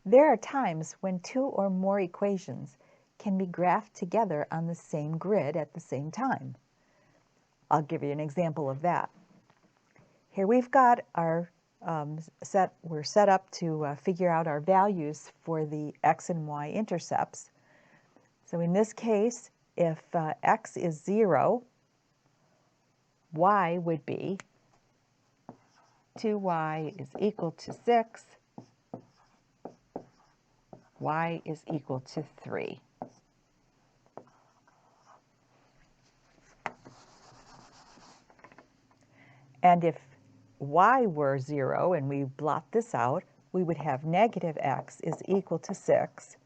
There are times when two or more equations can be graphed together on the same grid at the same time. I'll give you an example of that. Here we've got our we're set up to figure out our values for the x and y intercepts. So in this case, if x is 0, y would be 2y is equal to 6, y is equal to 3. And if y were 0 and we blot this out, we would have negative x is equal to 6.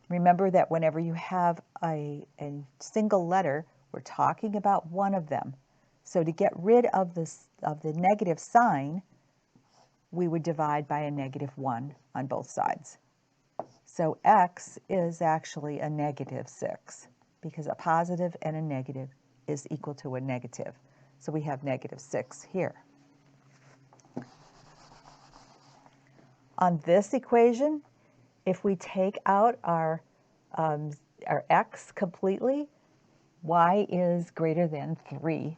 Remember that whenever you have a single letter, we're talking about one of them. So to get rid of the negative sign, we would divide by a -1 on both sides. So x is actually a -6 because a positive and a negative is equal to a negative. So we have -6 here. On this equation, if we take out our x completely, y is greater than 3.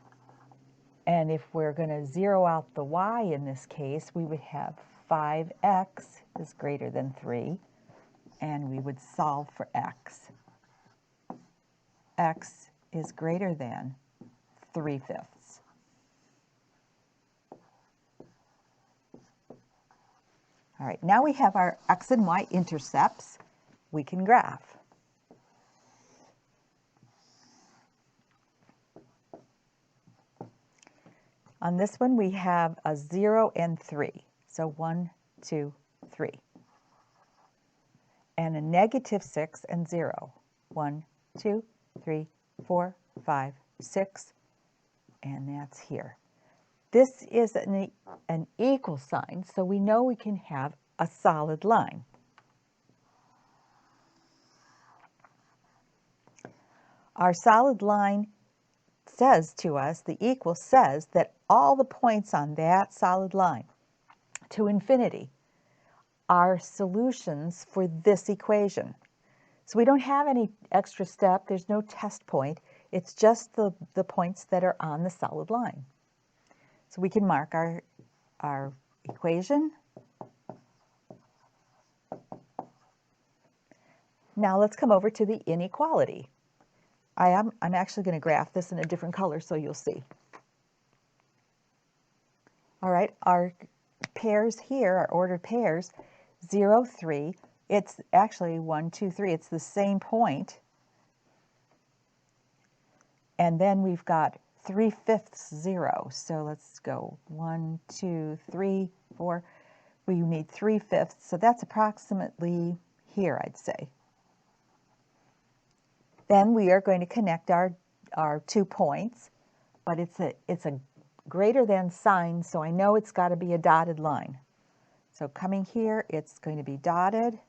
And if we're going to zero out the y in this case, we would have 5x is greater than 3, and we would solve for x. X is greater than 3/5. All right, now we have our x and y intercepts we can graph. On this one, we have a 0 and 3. So 1, 2, 3. And a -6 and 0. 1, 2, 3, 4, 5, 6. And that's here. This is an equal sign, so we know we can have a solid line. Our solid line says to us, the equal says that all the points on that solid line to infinity are solutions for this equation. So we don't have any extra step, there's no test point, it's just the points that are on the solid line. So we can mark our equation. Now let's come over to the inequality. I'm actually going to graph this in a different color so you'll see. All right, our pairs here, our ordered pairs, 0, 3, it's actually 1, 2, 3, it's the same point. And then we've got 3/5 0, so let's go 1, 2, 3, 4. We need 3/5, so that's approximately here, I'd say. Then we are going to connect our 2 points, but it's a greater than sign, so I know it's got to be a dotted line. So coming here, it's going to be dotted.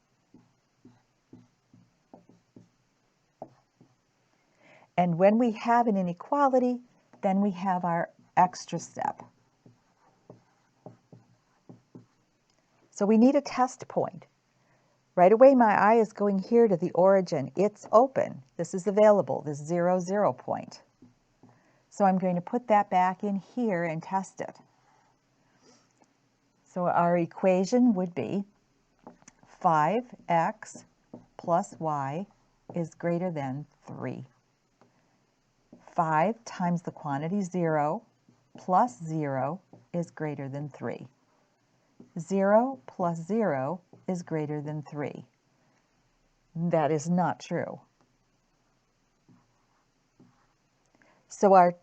And when we have an inequality, then we have our extra step. So we need a test point. Right away, my eye is going here to the origin. It's open. This is available, this 0, 0 point. So I'm going to put that back in here and test it. So our equation would be 5x plus y is greater than 3. 5 times the quantity 0 plus 0 is greater than 3. 0 plus 0 is greater than 3. That is not true. So our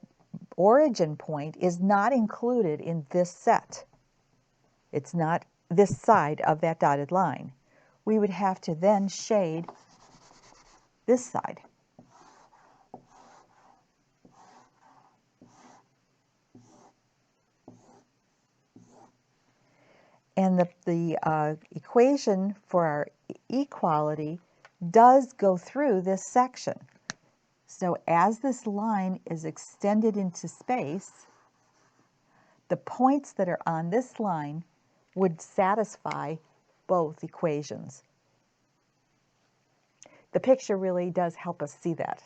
origin point is not included in this set. It's not this side of that dotted line. We would have to then shade this side. And the equation for our equality does go through this section. So as this line is extended into space, the points that are on this line would satisfy both equations. The picture really does help us see that.